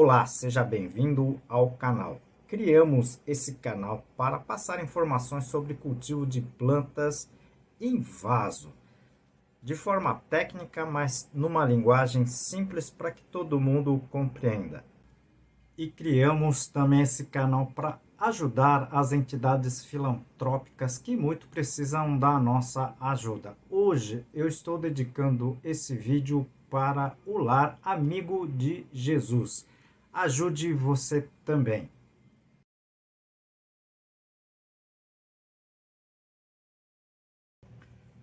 Olá, seja bem-vindo ao canal. Criamos esse canal para passar informações sobre cultivo de plantas em vaso, de forma técnica, mas numa linguagem simples para que todo mundo compreenda. E criamos também esse canal para ajudar as entidades filantrópicas que muito precisam da nossa ajuda. Hoje eu estou dedicando esse vídeo para o Lar Amigo de Jesus. Ajude você também.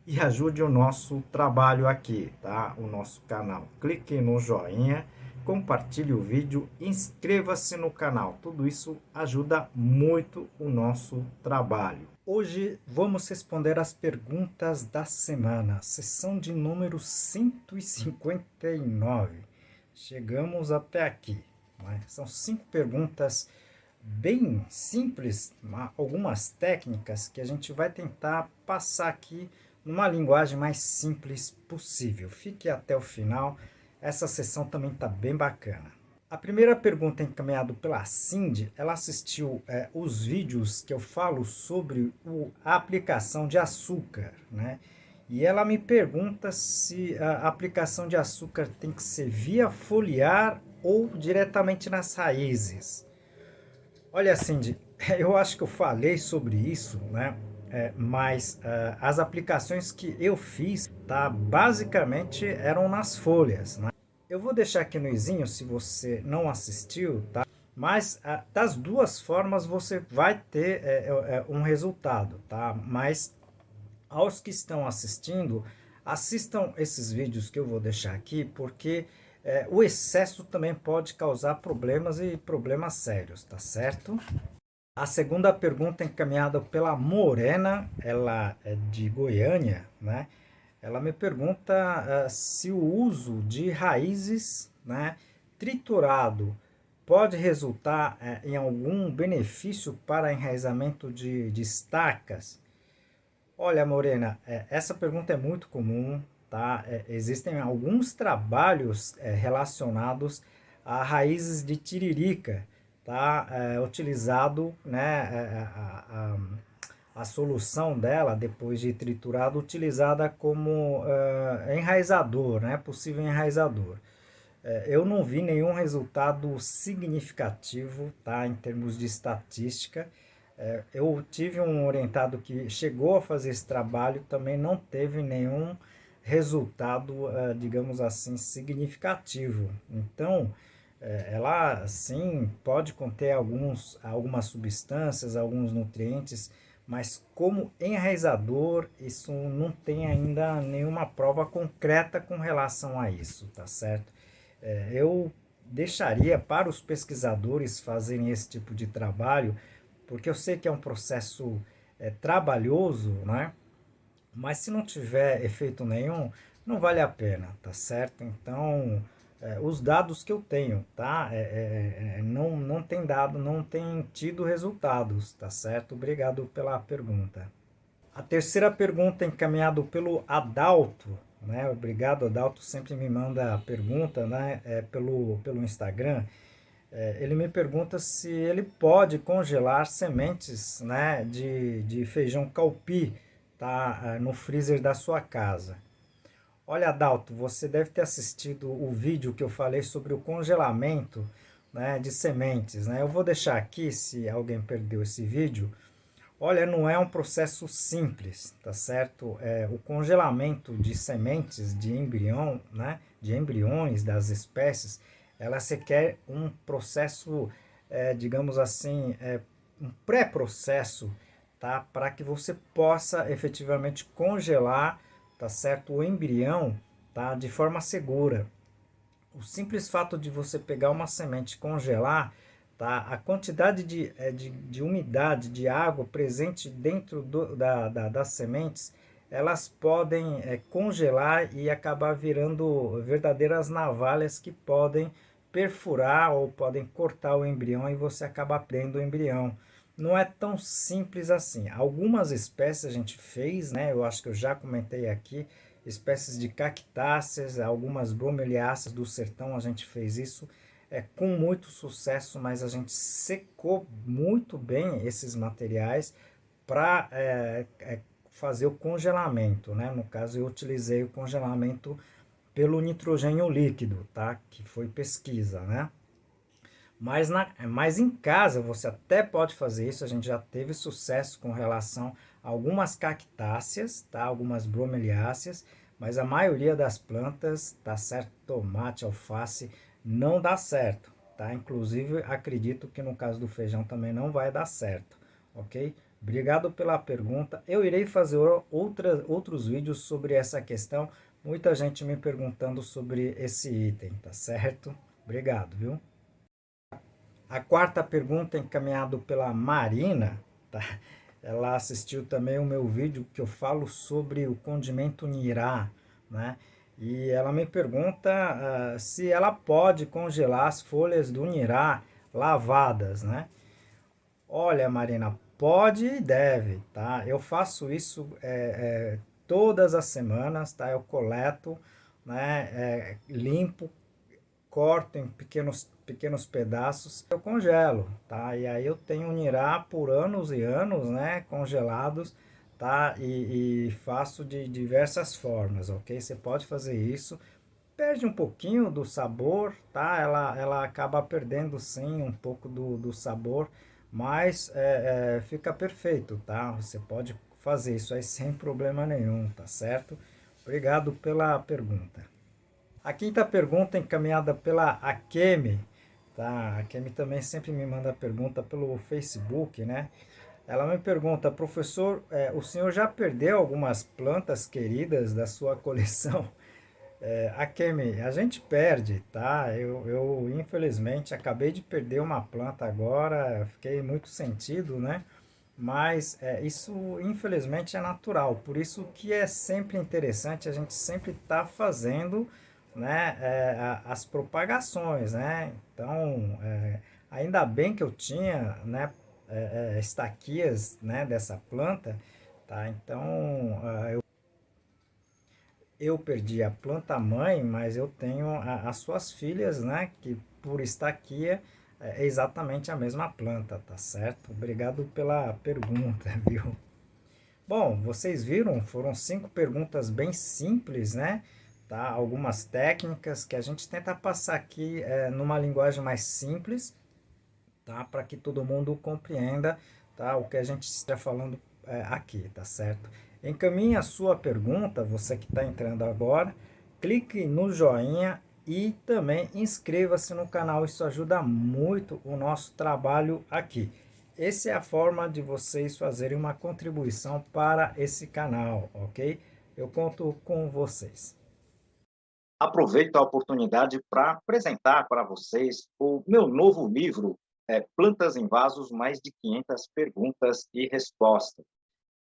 E ajude o nosso trabalho aqui, tá? O nosso canal. Clique no joinha, compartilhe o vídeo, inscreva-se no canal. Tudo isso ajuda muito o nosso trabalho. Hoje vamos responder as perguntas da semana, sessão de número 159. Chegamos até aqui, né? São 5 perguntas bem simples, algumas técnicas que a gente vai tentar passar aqui numa linguagem mais simples possível. Fique até o final, essa sessão também está bem bacana. A primeira pergunta encaminhada pela Cindy, ela assistiu os vídeos que eu falo sobre a aplicação de açúcar, né? E ela me pergunta se a aplicação de açúcar tem que ser via foliar ou diretamente nas raízes. Olha, Cindy, eu acho que eu falei sobre isso, né? Mas as aplicações que eu fiz, tá, basicamente eram nas folhas, né? Eu vou deixar aqui no izinho se você não assistiu, tá? Mas das duas formas você vai ter um resultado, tá? Mas aos que estão assistindo, assistam esses vídeos que eu vou deixar aqui, porque o excesso também pode causar problemas e problemas sérios, tá certo? A segunda pergunta é encaminhada pela Morena, ela é de Goiânia, né? Ela me pergunta se o uso de raízes, né, triturado pode resultar em algum benefício para enraizamento de estacas. Olha, Morena, essa pergunta é muito comum, tá? Existem alguns trabalhos relacionados a raízes de tiririca, tá? Utilizado, né, a solução dela, depois de triturado, utilizada como enraizador, né? Possível enraizador. Eu não vi nenhum resultado significativo, tá, em termos de estatística. Eu tive um orientado que chegou a fazer esse trabalho, também não teve nenhum resultado, digamos assim, significativo. Então, ela sim pode conter algumas substâncias, alguns nutrientes, mas como enraizador, isso não tem ainda nenhuma prova concreta com relação a isso, tá certo? Eu deixaria para os pesquisadores fazerem esse tipo de trabalho, porque eu sei que é um processo trabalhoso, né? Mas se não tiver efeito nenhum, não vale a pena, tá certo? Então, os dados que eu tenho, tá? Não tem dado, não tem tido resultados, tá certo? Obrigado pela pergunta. A terceira pergunta é encaminhada pelo Adalto, né? Obrigado, Adalto, sempre me manda a pergunta, né? Pelo Instagram. Ele me pergunta se ele pode congelar sementes, né, de feijão calpi, tá, no freezer da sua casa. Olha, Adalto, você deve ter assistido o vídeo que eu falei sobre o congelamento, né, de sementes, né? Eu vou deixar aqui, se alguém perdeu esse vídeo. Olha, não é um processo simples, tá certo? O congelamento de sementes de embrião, né, de embriões das espécies, ela requer um processo, digamos assim, um pré-processo, tá? Para que você possa efetivamente congelar, tá certo? O embrião, tá? De forma segura. O simples fato de você pegar uma semente e congelar, tá? A quantidade de umidade, de água presente dentro das sementes, elas podem congelar e acabar virando verdadeiras navalhas que podem perfurar ou podem cortar o embrião e você acaba perdendo o embrião. Não é tão simples assim. Algumas espécies a gente fez, né? Eu acho que eu já comentei aqui, espécies de cactáceas, algumas bromeliáceas do sertão, a gente fez isso. com muito sucesso, mas a gente secou muito bem esses materiais para fazer o congelamento, né? No caso, eu utilizei o congelamento pelo nitrogênio líquido, tá? Que foi pesquisa, né? Mas em casa você até pode fazer isso, a gente já teve sucesso com relação a algumas cactáceas, tá? Algumas bromeliáceas, mas a maioria das plantas, tá certo? Tomate, alface, não dá certo, tá? Inclusive, acredito que no caso do feijão também não vai dar certo, ok? Obrigado pela pergunta. Eu irei fazer outros vídeos sobre essa questão. Muita gente me perguntando sobre esse item, tá certo? Obrigado, viu? A quarta pergunta encaminhado pela Marina, tá? Ela assistiu também o meu vídeo que eu falo sobre o condimento nirá, né? E ela me pergunta se ela pode congelar as folhas do nirá lavadas, né? Olha, Marina, pode e deve, tá? Eu faço isso todas as semanas, tá? Eu coleto, né? Limpo, corto em pequenos pedaços, eu congelo, tá? E aí eu tenho nirá por anos e anos, né? Congelados, tá? E faço de diversas formas, ok? Você pode fazer isso. Perde um pouquinho do sabor, tá? Ela acaba perdendo sim um pouco do sabor, mas fica perfeito, tá? Você pode fazer isso aí sem problema nenhum, tá certo? Obrigado pela pergunta. A quinta pergunta encaminhada pela Akemi, tá? A Akemi também sempre me manda pergunta pelo Facebook, né? Ela me pergunta, professor, o senhor já perdeu algumas plantas queridas da sua coleção? Akemi, a gente perde, tá? Eu infelizmente acabei de perder uma planta agora, fiquei muito sentido, né? Mas isso infelizmente é natural, por isso que é sempre interessante a gente sempre estar fazendo, né, as propagações, né? Então, ainda bem que eu tinha, né, estaquias, né, dessa planta, tá? Então, eu perdi a planta mãe, mas eu tenho as suas filhas, né, que por estaquia é exatamente a mesma planta, tá certo? Obrigado pela pergunta, viu? Bom, vocês viram, foram 5 perguntas bem simples, né? Tá? Algumas técnicas que a gente tenta passar aqui numa linguagem mais simples, tá? Para que todo mundo compreenda, tá? O que a gente está falando aqui, tá certo? Encaminhe a sua pergunta, você que está entrando agora, clique no joinha e também inscreva-se no canal, isso ajuda muito o nosso trabalho aqui. Essa é a forma de vocês fazerem uma contribuição para esse canal, ok? Eu conto com vocês. Aproveito a oportunidade para apresentar para vocês o meu novo livro, Plantas em Vasos, mais de 500 perguntas e respostas.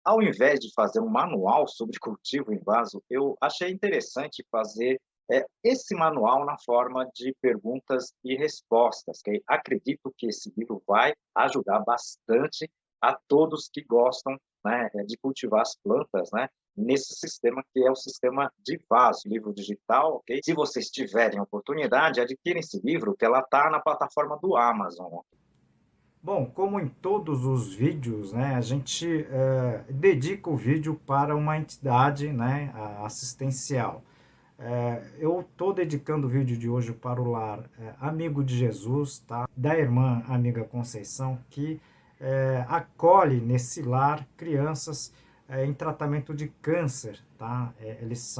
Ao invés de fazer um manual sobre cultivo em vaso, eu achei interessante fazer esse manual na forma de perguntas e respostas, que acredito que esse livro vai ajudar bastante a todos que gostam, né, de cultivar as plantas, né, nesse sistema que é o sistema de vaso, livro digital, ok? Se vocês tiverem oportunidade, adquirem esse livro, que ela está na plataforma do Amazon. Bom, como em todos os vídeos, né, a gente dedica o vídeo para uma entidade, né, assistencial. Eu estou dedicando o vídeo de hoje para o lar Amigo de Jesus, tá? Da irmã Amiga Conceição, que acolhe nesse lar crianças em tratamento de câncer, tá? Eles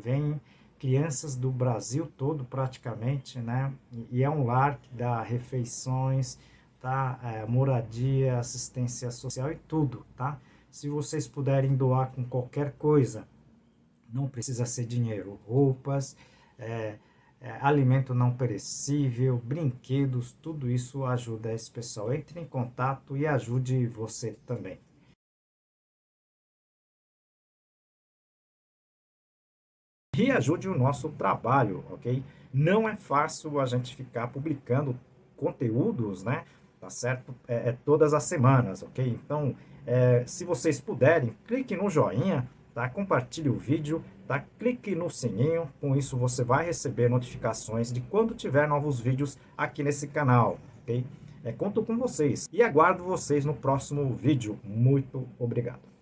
vêm crianças do Brasil todo praticamente, né? E é um lar que dá refeições, tá? Moradia, assistência social e tudo, tá? Se vocês puderem doar com qualquer coisa, não precisa ser dinheiro, roupas, alimento não perecível, brinquedos, tudo isso ajuda esse pessoal. Entre em contato e ajude você também. E ajude o nosso trabalho, ok? Não é fácil a gente ficar publicando conteúdos, né? Tá certo? Todas as semanas, ok? Então, se vocês puderem, clique no joinha, tá? Compartilhe o vídeo, tá? Clique no sininho, com isso você vai receber notificações de quando tiver novos vídeos aqui nesse canal, ok? Conto com vocês e aguardo vocês no próximo vídeo. Muito obrigado.